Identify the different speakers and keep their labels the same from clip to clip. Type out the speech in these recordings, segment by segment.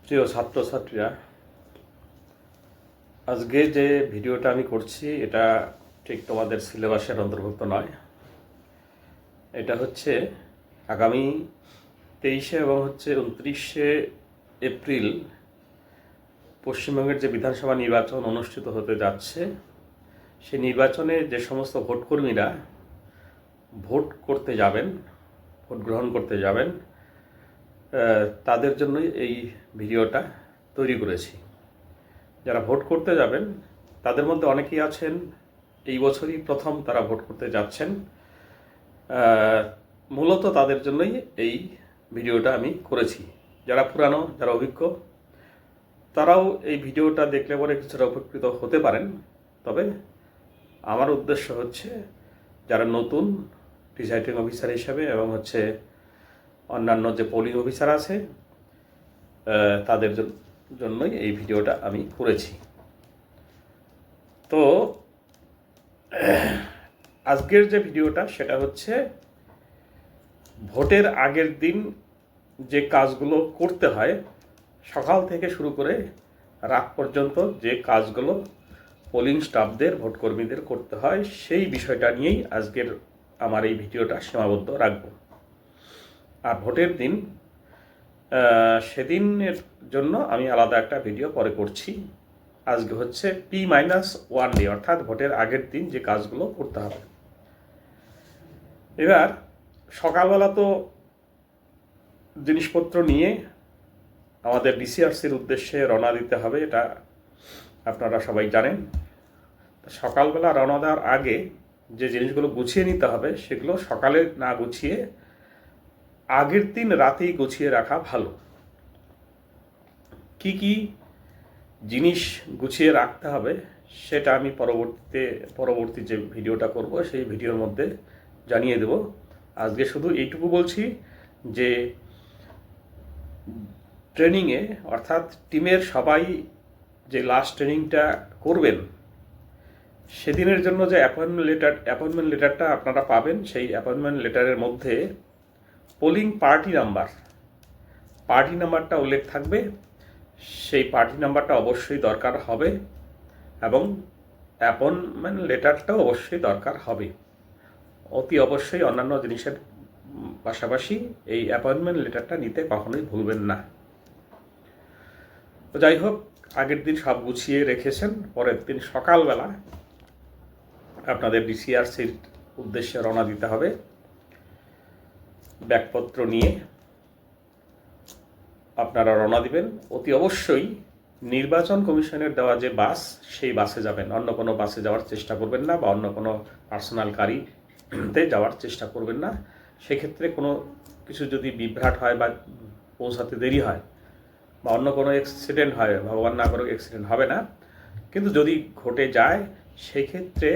Speaker 1: প্রিয় ছাত্রছাত্রীরা, আজকে যে ভিডিওটা আমি করছি এটা ঠিক তোমাদের সিলেবাসের অন্তর্ভুক্ত নয়। এটা হচ্ছে আগামী 23 এবং 29 এপ্রিল পশ্চিমবঙ্গের যে বিধানসভা নির্বাচন অনুষ্ঠিত হতে যাচ্ছে, সেই নির্বাচনে যে সমস্ত ভোটকর্মীরা ভোট করতে যাবেন, ভোট গ্রহণ করতে যাবেন, তাদের জন্যই এই ভিডিওটা তৈরি করেছি। যারা ভোট করতে যাবেন তাদের মধ্যে অনেকেই আছেন এই বছরই প্রথম তারা ভোট করতে যাচ্ছেন। মূলত তাদের জন্যই এই ভিডিওটা আমি করেছি। যারা পুরানো, যারা অভিজ্ঞ, তারাও এই ভিডিওটা দেখলে পরে কিছুটা উপকৃত হতে পারেন। তবে আমার উদ্দেশ্য হচ্ছে যারা নতুন প্রিসাইডিং অফিসার হিসাবে এবং অন্যান্য যে পোলিং অফিসার আছে তাদের জন্যই এই ভিডিওটা আমি করেছি। তো আজকের যে ভিডিওটা সেটা হচ্ছে ভোটের আগের দিন যে কাজগুলো করতে হয়, সকাল থেকে শুরু করে রাত পর্যন্ত যে কাজগুলো পোলিং স্টাফদের, ভোটকর্মীদের করতে হয়, সেই বিষয়টা নিয়েই আজকের আমার এই ভিডিওটা সীমাবদ্ধ রাখব। আর ভোটের দিন সেদিনের জন্য আমি আলাদা একটা ভিডিও পরে করছি। আজকে হচ্ছে P-1 ডে, অর্থাৎ ভোটের আগের দিন যে কাজগুলো করতে হবে। এবার সকালবেলা তো জিনিসপত্র নিয়ে আমাদের ডিসিআরসির উদ্দেশ্যে রওনা দিতে হবে, এটা আপনারা সবাই জানেন। সকালবেলা রওনা দেওয়ার আগে যে জিনিসগুলো গুছিয়ে নিতে হবে সেগুলো সকালে না গুছিয়ে আগের দিন রাতেই গুছিয়ে রাখা ভালো। কি কি জিনিস গুছিয়ে রাখতে হবে সেটা আমি পরবর্তী যে ভিডিওটা করব সেই ভিডিওর মধ্যে জানিয়ে দেব। আজকে শুধু এইটুকু বলছি যে ট্রেনিংয়ে, অর্থাৎ টিমের সবাই যে লাস্ট ট্রেনিংটা করবেন সেদিনের জন্য যে অ্যাপয়েন্টমেন্ট লেটারটা আপনারা পাবেন, সেই অ্যাপয়েন্টমেন্ট লেটারের মধ্যে পোলিং পার্টি নাম্বারটা উল্লেখ থাকবে। সেই পার্টি নাম্বারটা অবশ্যই দরকার হবে এবং অ্যাপয়েন্টমেন্ট লেটারটাও অবশ্যই দরকার হবে। অতি অবশ্যই অন্যান্য জিনিসের পাশাপাশি এই অ্যাপয়েন্টমেন্ট লেটারটা নিতে কখনোই ভুলবেন না। তো যাই হোক, আগের দিন সব গুছিয়ে রেখেছেন, পরের দিন সকালবেলা আপনাদের ডিসিআরসির উদ্দেশ্যে রওনা দিতে হবে। ব্যাগপত্র নিয়ে আপনারা রওনা দিবেন। অতি অবশ্যই নির্বাচন কমিশনের দেওয়া যে বাস, সেই বাসে যাবেন। অন্য কোনো বাসে যাওয়ার চেষ্টা করবেন না, বা অন্য কোনো পার্সোনাল গাড়িতে যাওয়ার চেষ্টা করবেন না। সেক্ষেত্রে কোনো কিছু যদি বিভ্রাট হয় বা পৌঁছাতে দেরি হয় বা অন্য কোনো অ্যাক্সিডেন্ট হয়, ভগবান না করুক অ্যাক্সিডেন্ট হবে না, কিন্তু যদি ঘটে যায় সেই ক্ষেত্রে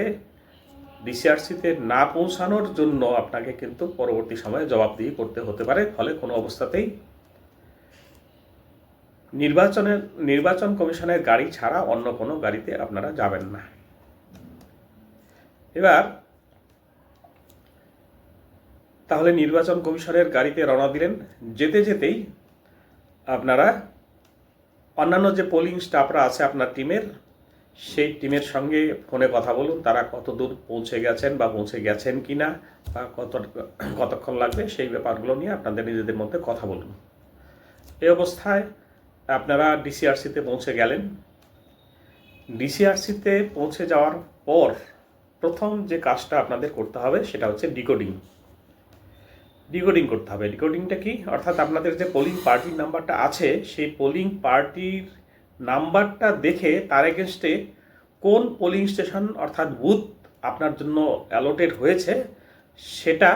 Speaker 1: ডিসিআরসিতে না পৌঁছানোর জন্য আপনাকে কিন্তু পরবর্তী সময়ে জবাবদিহি করতে হতে পারে। ফলে কোনো অবস্থাতেই নির্বাচন কমিশনের গাড়ি ছাড়া অন্য কোনো গাড়িতে আপনারা যাবেন না। এবার তাহলে নির্বাচন কমিশনের গাড়িতে রওনা দিলেন। যেতে যেতেই আপনারা অন্যান্য যে পোলিং স্টাফরা আছে আপনার টিমের, সেই টিমের সঙ্গে ফোনে কথা বলুন। তারা কত দূর পৌঁছে গেছেন বা পৌঁছে গেছেন কি না, বা কতক্ষণ লাগবে, সেই ব্যাপারগুলো নিয়ে আপনাদের নিজেদের মধ্যে কথা বলুন। এই অবস্থায় আপনারা ডিসিআরসিতে পৌঁছে গেলেন। ডিসিআরসিতে পৌঁছে যাওয়ার পর প্রথম যে কাজটা আপনাদের করতে হবে সেটা হচ্ছে ডিকোডিং করতে হবে। ডিকোডিংটা কি? অর্থাৎ আপনাদের যে পোলিং পার্টির নাম্বারটা আছে, সেই পোলিং পার্টির নাম্বারটা দেখে তার এগেনস্টে কোন পোলিং স্টেশন অর্থাৎ বুথ আপনার জন্য অ্যালোটেড হয়েছে সেটা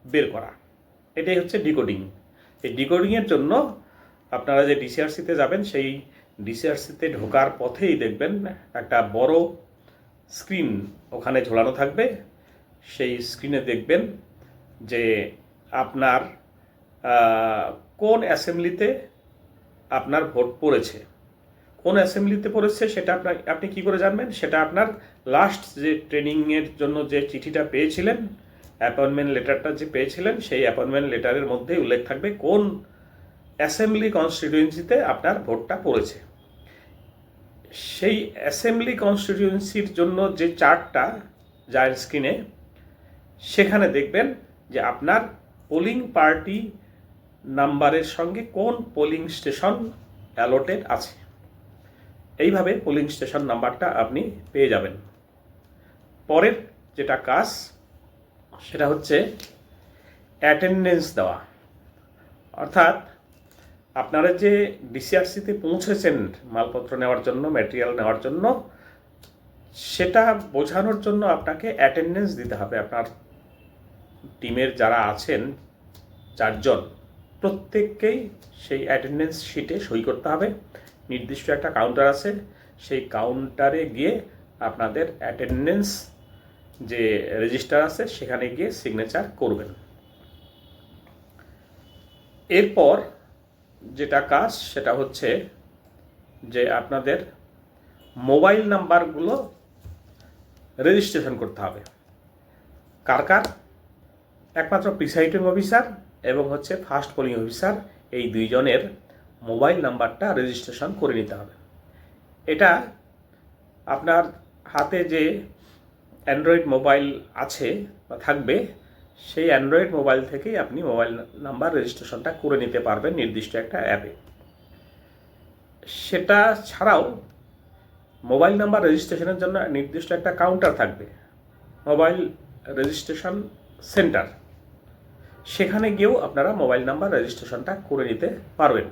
Speaker 1: বের করা। এটাই হচ্ছে ডিকোডিং। এই ডিকোডিংয়ের জন্য আপনারা যে ডিসিআরসিতে যাবেন, সেই ডিসিআরসিতে ঢোকার পথেই দেখবেন একটা বড় স্ক্রিন ওখানে ঝোলানো থাকবে। সেই স্ক্রিনে দেখবেন যে আপনার কোন অ্যাসেম্বলিতে আপনার ভোট পড়েছে। কোন অ্যাসেম্বলিতে পড়েছে সেটা আপনি কী করে জানবেন? সেটা আপনার লাস্ট যে ট্রেনিংয়ের জন্য যে চিঠিটা পেয়েছিলেন, অ্যাপয়েন্টমেন্ট লেটারটা যে পেয়েছিলেন, সেই অ্যাপয়েন্টমেন্ট লেটারের মধ্যেই উল্লেখ থাকবে কোন অ্যাসেম্বলি কনস্টিটিউয়েন্সিতে আপনার ভোটটা পড়েছে। সেই অ্যাসেম্বলি কনস্টিটিউয়েন্সির জন্য যে চার্টটা যায় স্ক্রিনে, সেখানে দেখবেন যে আপনার পোলিং পার্টি নাম্বারের সঙ্গে কোন পোলিং স্টেশন অ্যালোটেড আছে। এইভাবে পোলিং স্টেশন নাম্বারটা আপনি পেয়ে যাবেন। পরের যেটা কাজ সেটা হচ্ছে অ্যাটেন্ডেন্স দেওয়া, অর্থাৎ আপনারা যে ডিসিআরসিতে পৌঁছেছেন মালপত্র নেওয়ার জন্য, ম্যাটেরিয়াল নেওয়ার জন্য, সেটা বোঝানোর জন্য আপনাকে অ্যাটেন্ডেন্স দিতে হবে। আপনার টিমের যারা আছেন 4 জন, প্রত্যেককেই সেই অ্যাটেন্ডেন্স শিটে সই করতে হবে। নির্দিষ্ট একটা কাউন্টার আছে, সেই কাউন্টারে গিয়ে আপনাদের অ্যাটেন্ডেন্স যে রেজিস্টার আছে সেখানে গিয়ে সিগনেচার করবেন। এরপর যেটা কাজ সেটা হচ্ছে যে আপনাদের মোবাইল নাম্বারগুলো রেজিস্ট্রেশন করতে হবে। কার কার? একমাত্র প্রিসাইডিং অফিসার এবং হচ্ছে ফার্স্ট পোলিং অফিসার, এই 2 জনের মোবাইল নাম্বারটা রেজিস্ট্রেশন করে নিতে হবে। এটা আপনার হাতে যে অ্যান্ড্রয়েড মোবাইল আছে বা থাকবে, সেই অ্যান্ড্রয়েড মোবাইল থেকেই আপনি মোবাইল নাম্বার রেজিস্ট্রেশনটা করে নিতে পারবেন নির্দিষ্ট একটা অ্যাপে। সেটা ছাড়াও মোবাইল নাম্বার রেজিস্ট্রেশনের জন্য নির্দিষ্ট একটা কাউন্টার থাকবে, মোবাইল রেজিস্ট্রেশন সেন্টার। সেখানে গিয়েও আপনারা মোবাইল নাম্বার রেজিস্ট্রেশনটা করে নিতে পারবেন।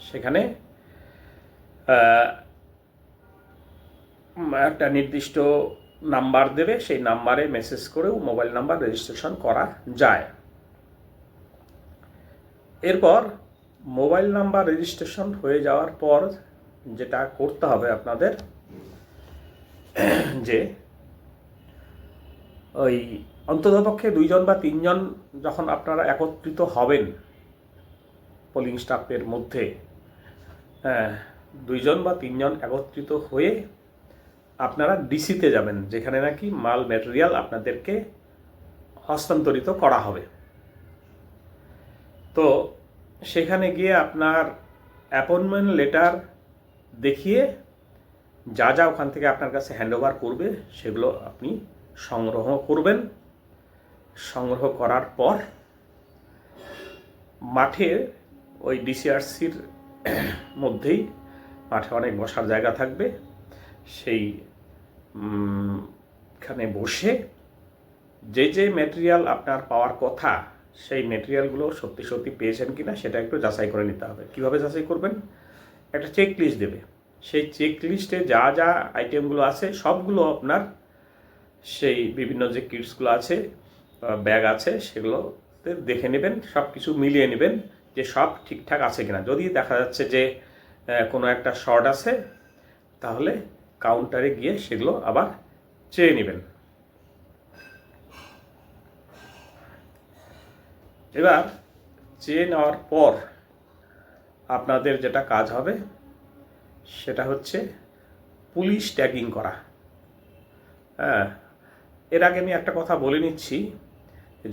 Speaker 1: সেখানে একটা নির্দিষ্ট নাম্বার দেবে, সেই নাম্বারে মেসেজ করেও মোবাইল নাম্বার রেজিস্ট্রেশন করা যায়। এরপর মোবাইল নাম্বার রেজিস্ট্রেশন হয়ে যাওয়ার পর যেটা করতে হবে আপনাদের, যে ওই অন্ততপক্ষে 2 জন বা 3 জন যখন আপনারা একত্রিত হবেন পোলিং স্টাফের মধ্যে, 2 জন বা 3 জন একত্রিত হয়ে আপনারা ডিসিতে যাবেন, যেখানে নাকি মাল ম্যাটেরিয়াল আপনাদেরকে হস্তান্তরিত করা হবে। তো সেখানে গিয়ে আপনার অ্যাপয়েন্টমেন্ট লেটার দেখিয়ে যা যা ওখান থেকে আপনার কাছে হ্যান্ডওভার করবে সেগুলো আপনি সংগ্রহ করবেন। সংগ্রহ করার পর মাঠে ওই ডিসিআরসির মধ্যেই মাঠে অনেক বসার জায়গা থাকবে, সেই খানে বসে যে যে ম্যাটেরিয়াল আপনার পাওয়ার কথা, সেই ম্যাটেরিয়ালগুলো সত্যি সত্যি পেয়েছেন কিনা সেটা একটু যাচাই করে নিতে হবে। কিভাবে যাচাই করবেন? একটা চেক লিস্ট দেবে, সেই চেক লিস্টে যা যা আইটেমগুলো আছে সবগুলো আপনার সেই বিভিন্ন যে কিটসগুলো আছে, ব্যাগ আছে, সেগুলোতে দেখে নেবেন, সব কিছু মিলিয়ে নেবেন যে সব ঠিকঠাক আছে কিনা। যদি দেখা যাচ্ছে যে কোনো একটা শর্ট আছে, তাহলে কাউন্টারে গিয়ে সেগুলো আবার চেয়ে নেবেন। এবার চেয়ে নেওয়ার পর আপনাদের যেটা কাজ হবে সেটা হচ্ছে পুলিশ ট্যাগিং করা। এর আগে আমি একটা কথা বলে নিচ্ছি,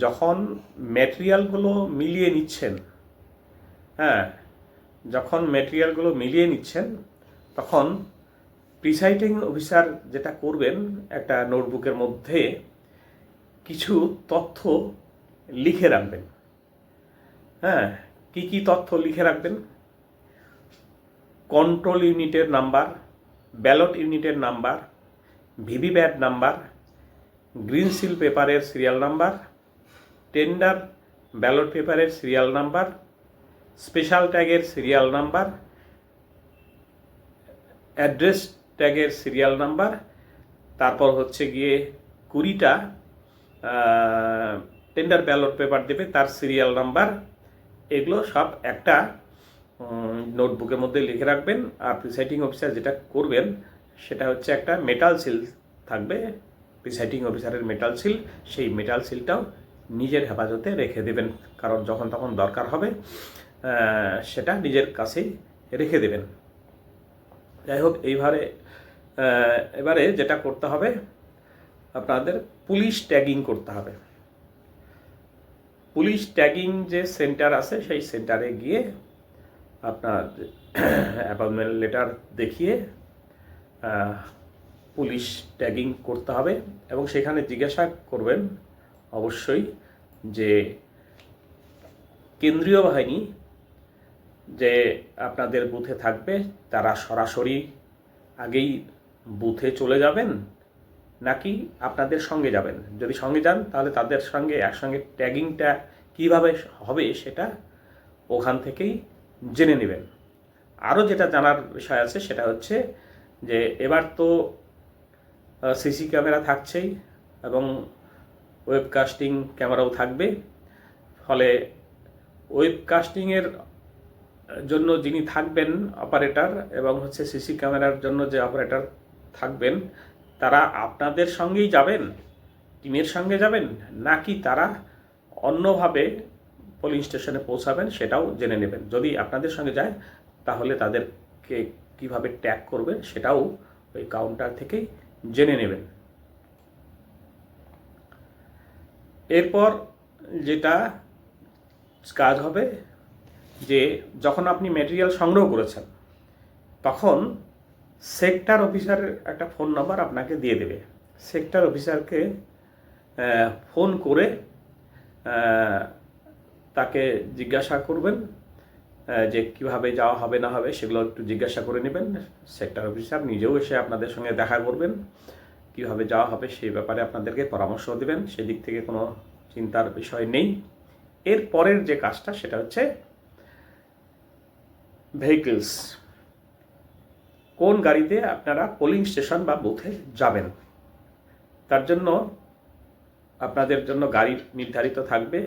Speaker 1: যখন ম্যাটেরিয়ালগুলো মিলিয়ে নিচ্ছেন, যখন ম্যাটেরিয়ালগুলো মিলিয়ে নিচ্ছেন তখন প্রিসাইডিং অফিসার যেটা করবেন, একটা নোটবুকের মধ্যে কিছু তথ্য লিখে রাখবেন। কি কি তথ্য লিখে রাখবেন? কন্ট্রোল ইউনিটের নাম্বার, ব্যালট ইউনিটের number, VVPAT number, green seal পেপারের সিরিয়াল নাম্বার, টেন্ডার ব্যালট পেপারের সিরিয়াল নাম্বার, স্পেশাল ট্যাগের সিরিয়াল নাম্বার, অ্যাড্রেস ট্যাগের সিরিয়াল নাম্বার, তারপর হচ্ছে গিয়ে 20টা টেন্ডার ব্যালট পেপার দেবে তার সিরিয়াল নাম্বার। এগুলো সব একটা নোটবুকের মধ্যে লিখে রাখবেন। আর প্রিসাইডিং অফিসার যেটা করবেন সেটা হচ্ছে একটা মেটাল সিল থাকবে, প্রিসাইডিং অফিসারের মেটাল সিল, সেই মেটাল সিলটাও নিজের হেফাজতে রেখে দেবেন, কারণ যখন তখন দরকার হবে সেটা নিজের কাছেই রেখে দেবেন। যাই হোক, এবারে যেটা করতে হবে, আপনাদের পুলিশ ট্যাগিং করতে হবে। পুলিশ ট্যাগিং যে সেন্টার আছে সেই সেন্টারে গিয়ে আপনার অ্যাপয়েন্টমেন্ট লেটার দেখিয়ে পুলিশ ট্যাগিং করতে হবে এবং সেখানে জিজ্ঞাসা করবেন অবশ্যই যে কেন্দ্রীয় বাহিনী যে আপনাদের বুথে থাকবে তারা সরাসরি আগেই বুথে চলে যাবেন নাকি আপনাদের সঙ্গে যাবেন। যদি সঙ্গে যান তাহলে তাদের সঙ্গে একসঙ্গে ট্যাগিংটা কিভাবে হবে সেটা ওখান থেকেই জেনে নেবেন। আরও যেটা জানার বিষয় আছে সেটা হচ্ছে যে এবার তো সিসি ক্যামেরা থাকছেই এবং ওয়েবকাস্টিং ক্যামেরাও থাকবে, ফলে ওয়েবকাস্টিংয়ের জন্য যিনি থাকবেন অপারেটর এবং হচ্ছে সিসি ক্যামেরার জন্য যে অপারেটর থাকবেন তারা আপনাদের সঙ্গেই যাবেন, টিমের সঙ্গে যাবেন নাকি তারা অন্যভাবে পোলিং স্টেশনে পৌঁছাবেন সেটাও জেনে নেবেন। যদি আপনাদের সঙ্গে যায় তাহলে তাদেরকে কিভাবে ট্যাগ করবেন সেটাও ওই কাউন্টার থেকেই জেনে নেবেন। এরপর যেটা কাজ হবে যে যখন আপনি ম্যাটেরিয়াল সংগ্রহ করেছেন তখন সেক্টর অফিসারের একটা ফোন নাম্বার আপনাকে দিয়ে দেবে। সেক্টর অফিসারকে ফোন করে তাকে জিজ্ঞাসা করবেন যে কিভাবে যাওয়া হবে না হবে সেগুলো একটু জিজ্ঞাসা করে নেবেন। সেক্টর অফিসার নিজেও এসে আপনাদের সঙ্গে দেখা করবেন, কিভাবে যাওয়া হবে সেই ব্যাপারে আপনাদেরকে পরামর্শ দেবেন, সেদিক থেকে কোনো চিন্তার বিষয় নেই। এর পরের যে কাজটা সেটা হচ্ছে ভেহিকলস, কোন গাড়িতে আপনারা পোলিং স্টেশন বা বুথে যাবেন তার জন্য আপনাদের জন্য গাড়ি নির্ধারিত থাকবে।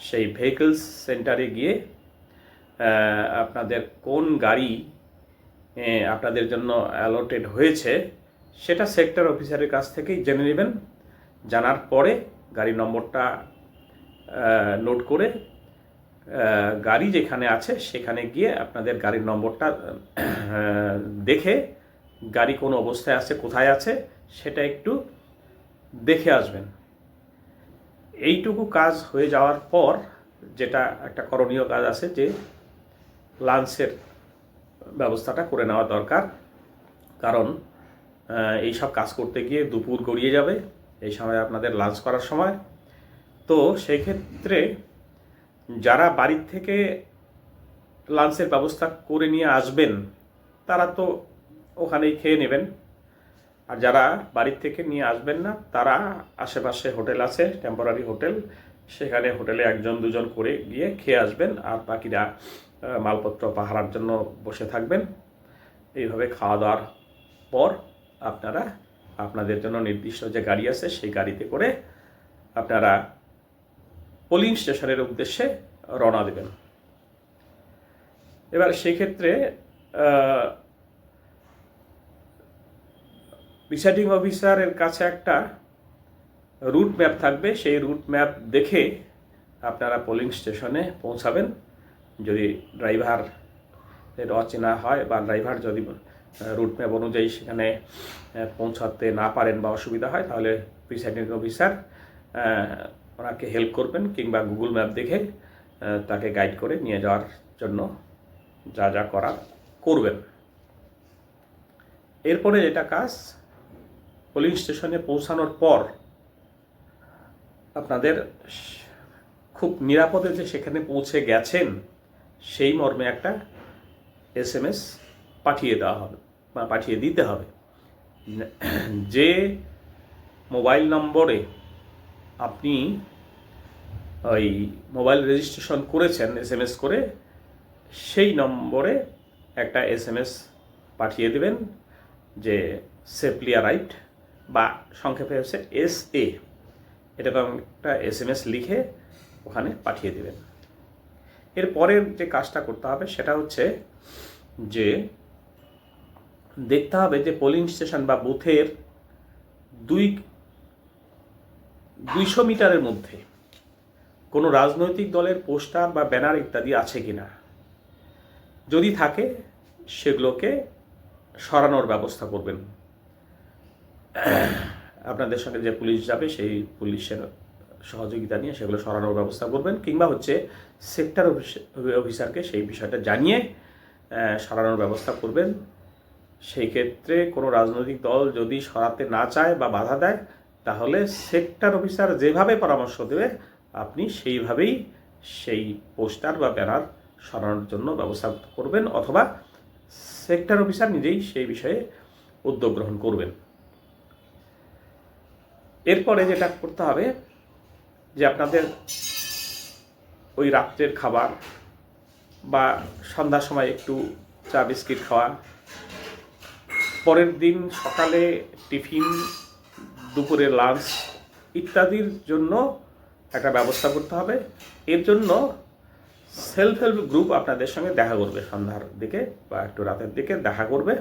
Speaker 1: সেই ভেহিকলস সেন্টারে গিয়ে আপনাদের কোন গাড়ি আপনাদের জন্য অ্যালটেড হয়েছে সেটা সেক্টর অফিসারের কাছ থেকেই জেনে নেবেন। জানার পরে গাড়ি নম্বরটা নোট করে গাড়ি যেখানে আছে সেখানে গিয়ে আপনাদের গাড়ির নম্বরটা দেখে গাড়ি কোন অবস্থায় আছে, কোথায় আছে সেটা একটু দেখে আসবেন। এইটুকু কাজ হয়ে যাওয়ার পর যেটা একটা করণীয় কাজ আছে যে লাঞ্চের ব্যবস্থাটা করে নেওয়া দরকার, কারণ এই সব কাজ করতে গিয়ে দুপুর গড়িয়ে যাবে এই সময় আপনাদের লাঞ্চ করার সময়। তো সেই ক্ষেত্রে যারা বাড়ির থেকে লাঞ্চের ব্যবস্থা করে নিয়ে আসবেন তারা তো ওখানেই খেয়ে নেবেন, আর যারা বাড়ির থেকে নিয়ে আসবেন না তারা আশেপাশে হোটেল আছে, টেম্পোরারি হোটেল, সেখানে হোটেলে একজন দুজন করে গিয়ে খেয়ে আসবেন আর বাকিরা মালপত্র পাহারার জন্য বসে থাকবেন। এইভাবে খাওয়া দাওয়ার পর আপনারা আপনাদের জন্য নির্দিষ্ট যে গাড়ি আছে সেই গাড়িতে করে আপনারা পোলিং স্টেশনের উদ্দেশ্যে রওনা দেবেন। এবার সেক্ষেত্রে প্রিসাইডিং অফিসারের কাছে একটা রুট ম্যাপ থাকবে, সেই রুট ম্যাপ দেখে আপনারা পোলিং স্টেশনে পৌঁছাবেন। যদি ড্রাইভারের অচেনা হয় বা ড্রাইভার যদি রুট ম্যাপ অনুযায়ী সেখানে পৌঁছাতে না পারেন বা অসুবিধা হয় তাহলে প্রিসাইডিং অফিসার ওনাকে হেল্প করবেন কিংবা গুগল ম্যাপ দেখে তাকে গাইড করে নিয়ে যাওয়ার জন্য যা যা করার করবেন। এরপরে এটা কাজ পোলিং স্টেশনে পৌঁছানোর পর আপনাদের খুব নিরাপদে যে সেখানে পৌঁছে গেছেন সেই মর্মে একটা SMS পাঠিয়ে দেওয়া হবে বা পাঠিয়ে দিতে হবে। যে মোবাইল নম্বরে আপনি ওই মোবাইল রেজিস্ট্রেশন করেছেন SMS করে, সেই নম্বরে একটা SMS পাঠিয়ে দেবেন যে সেফলি অ্যারাইভড বা সংক্ষেপে হচ্ছে SA, এরকম একটা SMS লিখে ওখানে পাঠিয়ে দেবেন। এর পরের যে কাজটা করতে হবে সেটা হচ্ছে যে দেখতে হবে যে পোলিং স্টেশন বা বুথের 200 মিটারের মধ্যে কোনো রাজনৈতিক দলের পোস্টার বা ব্যানার ইত্যাদি আছে কিনা। যদি থাকে সেগুলোকে সরানোর ব্যবস্থা করবেন। আপনাদের সঙ্গে যে পুলিশ যাবে সেই পুলিশের সহযোগিতা নিয়ে সেগুলো সরানোর ব্যবস্থা করবেন, কিংবা হচ্ছে সেক্টর অফিসারকে সেই বিষয়টা জানিয়ে সরানোর ব্যবস্থা করবেন। সেই ক্ষেত্রে কোনো রাজনৈতিক দল যদি সরাতে না চায় বা বাধা দেয়, তাহলে সেক্টর অফিসার যেভাবে পরামর্শ দেবে আপনি সেইভাবেই সেই পোস্টার বা ব্যানার সরানোর জন্য ব্যবস্থা করবেন, অথবা সেক্টর অফিসার নিজেই সেই বিষয়ে উদ্যোগ গ্রহণ করবেন। এরপরে যেটা করতে হবে যে আপনাদের ওই রাত্রের খাবার বা সন্ধ্যার সময় একটু চা বিস্কিট খাওয়া, পরের দিন সকালে টিফিন, দুপুরে লাঞ্চ ইত্যাদির জন্য একটা ব্যবস্থা করতে হবে। এর জন্য সেলফ হেল্প গ্রুপ আপনাদের সঙ্গে দেখা করবে, সন্ধ্যার দিকে বা একটু রাতের দিকে দেখা করবে।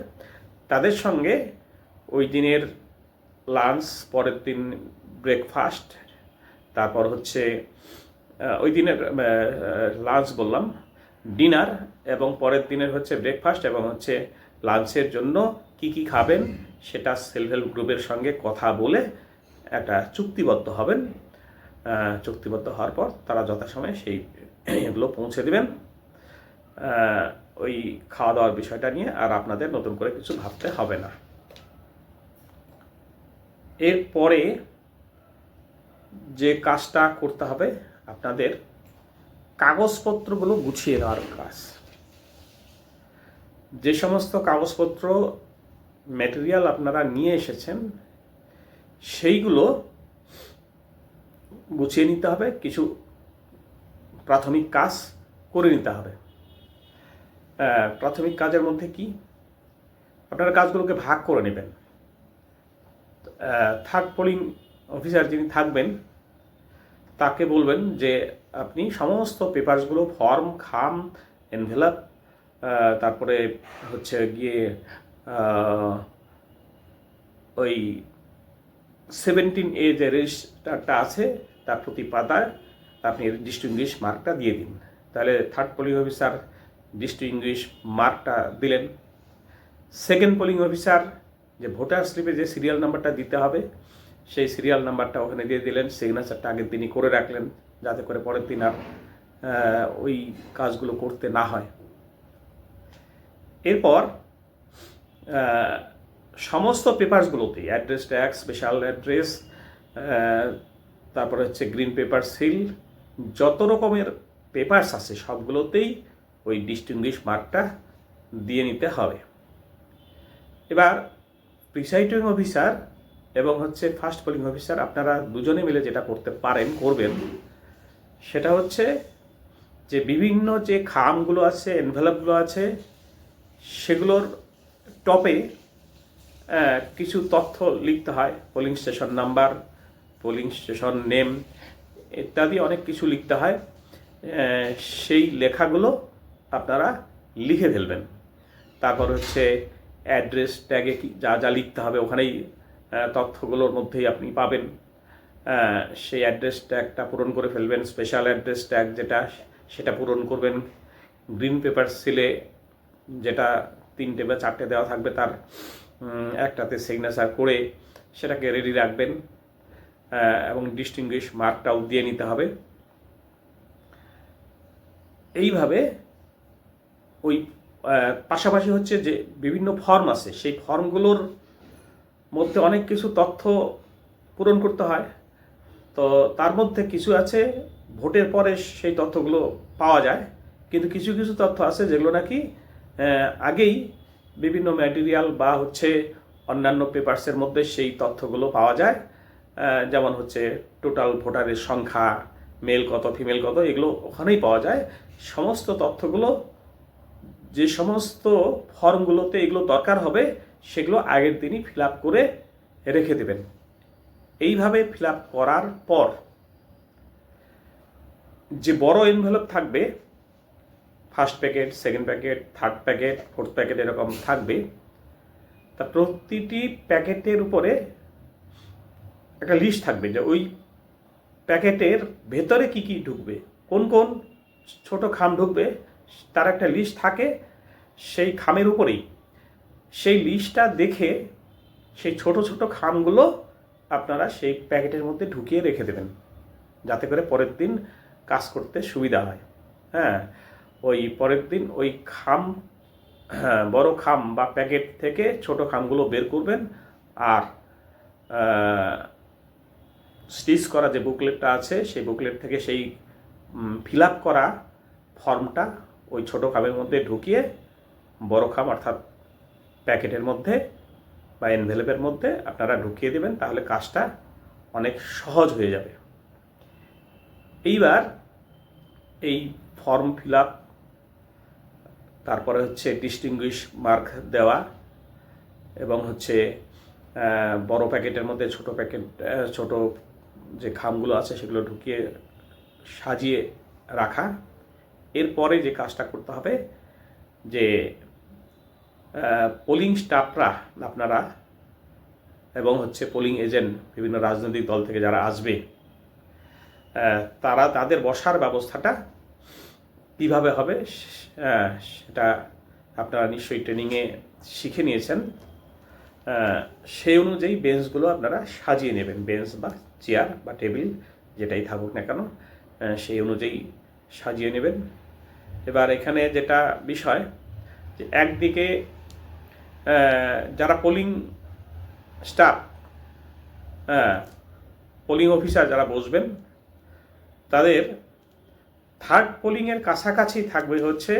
Speaker 1: তাদের সঙ্গে ওই দিনের লাঞ্চ, পরের দিন ব্রেকফাস্ট, তারপর হচ্ছে ওই দিনের লাঞ্চ বললাম, ডিনার, এবং পরের দিনের হচ্ছে ব্রেকফাস্ট এবং হচ্ছে লাঞ্চের জন্য কি কি খাবেন সেটা সেলফ হেল্প গ্রুপের সঙ্গে কথা বলে একটা চুক্তিবদ্ধ হবেন। চুক্তিবদ্ধ হওয়ার পর তারা যথাসময়ে সেই এগুলো পৌঁছে দেবেন ওই খাওয়া দাওয়ার বিষয়টা নিয়ে, আর আপনাদের নতুন করে কিছু ভাবতে হবে না। এরপরে যে কাজটা করতে হবে, আপনাদের কাগজপত্রগুলো গুছিয়ে নেওয়ার কাজ। যে সমস্ত কাগজপত্র ম্যাটেরিয়াল আপনারা নিয়ে এসেছেন সেইগুলো গুছিয়ে নিতে হবে, কিছু প্রাথমিক কাজ করে নিতে হবে। প্রাথমিক কাজের মধ্যে কি, আপনারা কাজগুলোকে ভাগ করে নেবেন। থার্ড পোলিং অফিসার যিনি থাকবেন তাকে বলবেন যে আপনি সমস্ত পেপারসগুলো, ফর্ম, খাম, এনভেলপ, তারপরে হচ্ছে গিয়ে ওই 17A যে রেজিস্টারটা আছে তার প্রতি পাতায় আপনি ডিস্টিংগুইশ মার্কটা দিয়ে দিন। তাহলে থার্ড পোলিং অফিসার ডিস্টিংগুইশ মার্কটা দিলেন। সেকেন্ড পোলিং অফিসার যে ভোটার স্লিপে যে সিরিয়াল নাম্বারটা দিতে হবে সেই সিরিয়াল নাম্বারটা ওখানে দিয়ে দিলেন, সিগনেচারটা আগের দিনই করে রাখলেন যাতে করে পরের দিন আর ওই কাজগুলো করতে না হয়। এরপর সমস্ত পেপারসগুলোতেই অ্যাড্রেস ট্যাক্স, স্পেশাল অ্যাড্রেস, তারপরে হচ্ছে গ্রিন পেপার সিল, যত রকমের পেপারস আছে সবগুলোতেই ওই ডিস্টিংগুইশ মার্কটা দিয়ে নিতে হবে। এবার প্রিসাইডিং অফিসার এবং হচ্ছে ফার্স্ট পোলিং অফিসার আপনারা দুজনে মিলে যেটা করবেন সেটা হচ্ছে যে বিভিন্ন যে খামগুলো আছে, এনভেলপগুলো আছে, সেগুলোর টপে কিছু তথ্য লিখতে হয়, polling station number, polling station name ইত্যাদি অনেক কিছু লিখতে হয়। সেই লেখাগুলো আপনারা লিখে ফেলবেন। তারপর হচ্ছে অ্যাড্রেস ট্যাগে যা যা লিখতে হবে ওখানেই তথ্যগুলোর মধ্যেই আপনি পাবেন। সেই অ্যাড্রেস ট্যাগটা পূরণ করে ফেলবেন। স্পেশাল অ্যাড্রেস ট্যাগ যেটা সেটা পূরণ করবেন। গ্রিন পেপার সিলে যেটা 3টে বা 4টে দেওয়া থাকবে তার একটাতে সিগনেচার করে সেটাকে রেডি রাখবেন এবং ডিস্টিংগুইশ মার্কটাও দিয়ে নিতে হবে। এইভাবে ওই পাশাপাশি হচ্ছে যে বিভিন্ন ফর্ম আছে সেই ফর্মগুলোর মধ্যে অনেক কিছু তথ্য পূরণ করতে হয়। তো তার মধ্যে কিছু আছে ভোটের পরে সেই তথ্যগুলো পাওয়া যায়, কিন্তু কিছু কিছু তথ্য আছে যেগুলো নাকি আগেই বিভিন্ন ম্যাটেরিয়াল বা হচ্ছে অন্যান্য পেপারসের মধ্যে সেই তথ্যগুলো পাওয়া যায়। যেমন হচ্ছে টোটাল ভোটারের সংখ্যা, মেল কত, ফিমেল কত, এগুলো ওখানেই পাওয়া যায়। সমস্ত তথ্যগুলো যে সমস্ত ফর্মগুলোতে এগুলো দরকার হবে সেগুলো আগের দিনই ফিল আপ করে রেখে দেবেন। এইভাবে ফিল আপ করার পর যে বড় এনভেলপ থাকবে, first packet, second packet, third packet, fourth packet এরকম থাকবে, তা প্রতিটি প্যাকেটের উপরে একটা লিস্ট থাকবে যে ওই প্যাকেটের ভেতরে কি কি ঢুকবে, কোন কোন ছোট খাম ঢুকবে তার একটা লিস্ট থাকে। সেই খামের উপরেই সেই লিস্টটা দেখে সেই ছোট ছোট খামগুলো আপনারা সেই প্যাকেটের মধ্যে ঢুকিয়ে রেখে দেবেন। যাতে করে পরের দিন কাজ করতে সুবিধা হয়। হ্যাঁ, ওই পরের দিন ওই বড় খাম বা প্যাকেট থেকে ছোট খামগুলো বের করবেন, আর স্টিচ করা যে বুকলেটটা আছে সেই বুকলেট থেকে সেই ফিল আপ করা ফর্মটা ওই ছোট খামের মধ্যে ঢুকিয়ে বড় খাম অর্থাৎ প্যাকেটের মধ্যে বা এনভেলপের মধ্যে আপনারা ঢুকিয়ে দেবেন, তাহলে কাজটা অনেক সহজ হয়ে যাবে। এইবার এই ফর্ম ফিল আপ, তারপরে হচ্ছে ডিস্টিংগুইশ মার্ক দেওয়া, এবং হচ্ছে বড় প্যাকেটের মধ্যে ছোট যে খামগুলো আছে সেগুলো ঢুকিয়ে সাজিয়ে রাখা। এরপরে যে কাজটা করতে হবে, যে পোলিং স্টাফরা আপনারা এবং হচ্ছে পোলিং এজেন্ট বিভিন্ন রাজনৈতিক দল থেকে যারা আসবে তারা তাদের বসার ব্যবস্থাটা কীভাবে হবে সেটা আপনারা নিশ্চয়ই ট্রেনিংয়ে শিখে নিয়েছেন। সেই অনুযায়ী বেঞ্চগুলো আপনারা সাজিয়ে নেবেন, বেঞ্চ বা চেয়ার বা টেবিল যেটাই থাকুক না কেন সেই অনুযায়ী সাজিয়ে নেবেন। এবার এখানে যেটা বিষয়, যে একদিকে যারা পোলিং স্টাফ, পোলিং অফিসার যারা বসবেন, তাদের থার্ড পোলিংয়ের কাছাকাছি থাকবে হচ্ছে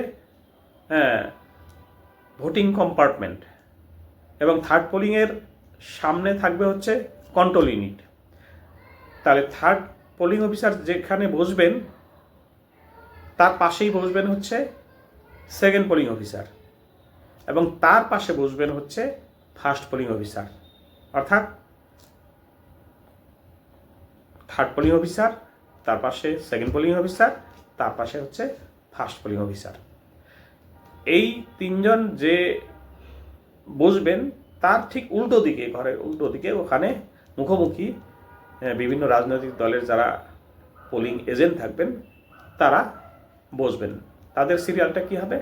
Speaker 1: ভোটিং কম্পার্টমেন্ট, এবং থার্ড পোলিংয়ের সামনে থাকবে হচ্ছে কন্ট্রোল ইউনিট। তাহলে থার্ড পোলিং অফিসার যেখানে বসবেন তার পাশেই বসবেন হচ্ছে সেকেন্ড পোলিং অফিসার, এবং তার পাশে বসবেন হচ্ছে ফার্স্ট পোলিং অফিসার। অর্থাৎ থার্ড পোলিং অফিসার, তার পাশে সেকেন্ড পোলিং অফিসার, তার পাশে হচ্ছে ফার্স্ট পোলিং অফিসার। এই তিনজন যে বসবেন তার ঠিক উল্টো দিকে, ঘরের উল্টো দিকে, ওখানে মুখোমুখি বিভিন্ন রাজনৈতিক দলের যারা পোলিং এজেন্ট থাকবেন তারা বসবেন। তাদের সিরিয়ালটা কি হবে?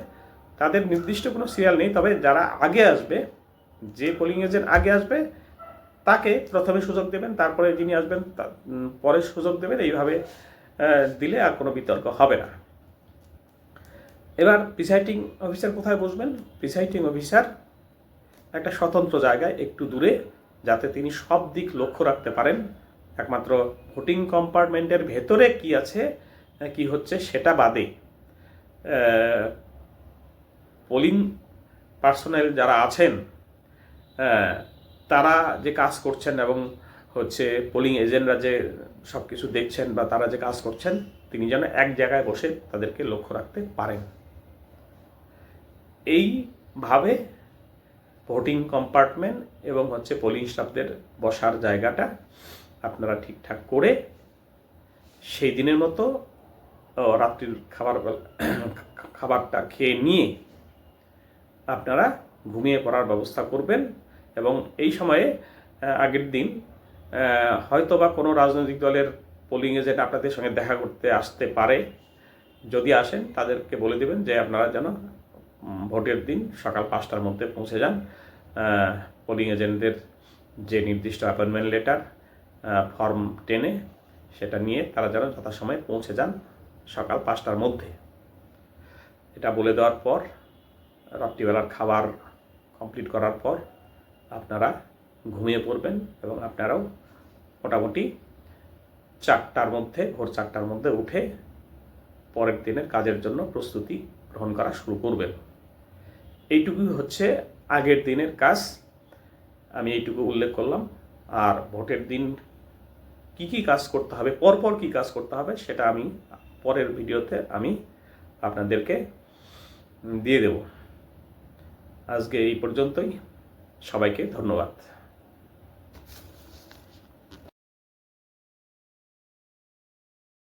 Speaker 1: তাদের নির্দিষ্ট কোনো সিরিয়াল নেই, তবে যারা আগে আসবে, যে পোলিং এজেন্ট আগে আসবে তাকে প্রথমে সুযোগ দেবেন, তারপরে যিনি আসবেন পরে সুযোগ দেবেন। এইভাবে দিলে আর কোনো বিতর্ক হবে না। এবার প্রিসাইডিং অফিসার কোথায় বসবেন? প্রিসাইডিং অফিসার একটা স্বতন্ত্র জায়গায় একটু দূরে, যাতে তিনি সব দিক লক্ষ্য রাখতে পারেন। একমাত্র ভোটিং কম্পার্টমেন্টের ভেতরে কি আছে কি হচ্ছে সেটা বাদে পোলিং পার্সোনেল যারা আছেন তারা যে কাজ করছেন এবং হচ্ছে পোলিং এজেন্টরা যে সব কিছু দেখছেন বা তারা যে কাজ করছেন, তিনি যেন এক জায়গায় বসে তাদেরকে লক্ষ্য রাখতে পারেন। এইভাবে ভোটিং কম্পার্টমেন্ট এবং হচ্ছে পোলিং স্টাফদের বসার জায়গাটা আপনারা ঠিকঠাক করে সেই দিনের মতো রাত্রির খাবারটা খেয়ে নিয়ে আপনারা ঘুমিয়ে পড়ার ব্যবস্থা করবেন। এবং এই সময়ে আগের দিন হয়তো বা কোনো রাজনৈতিক দলের পোলিং এজেন্ট আপনাদের সঙ্গে দেখা করতে আসতে পারে। যদি আসেন তাদেরকে বলে দেবেন যে আপনারা যেন ভোটের দিন সকাল 5টার মধ্যে পৌঁছে যান। পোলিং এজেন্টদের যে নির্দিষ্ট অ্যাপয়েন্টমেন্ট লেটার ফর্ম 10 সেটা নিয়ে তারা যেন যথাসময়ে পৌঁছে যান সকাল 5টার মধ্যে। এটা বলে দেওয়ার পর রাত্রিবেলার খাবার কমপ্লিট করার পর আপনারা ঘুমিয়ে পড়বেন, এবং আপনারাও মোটামুটি 4টার মধ্যে, ভোর 4টার মধ্যে উঠে পরের দিনের কাজের জন্য প্রস্তুতি গ্রহণ করা শুরু করবেন। এইটুকুই হচ্ছে আগের দিনের কাজ, আমি এইটুকু উল্লেখ করলাম। আর ভোটের দিন কি কি কাজ করতে হবে, পরপর কি কাজ করতে হবে, সেটা আমি পরের ভিডিওতে আমি আপনাদেরকে দিয়ে দেব। আজকে এই পর্যন্তই। সবাইকে ধন্যবাদ।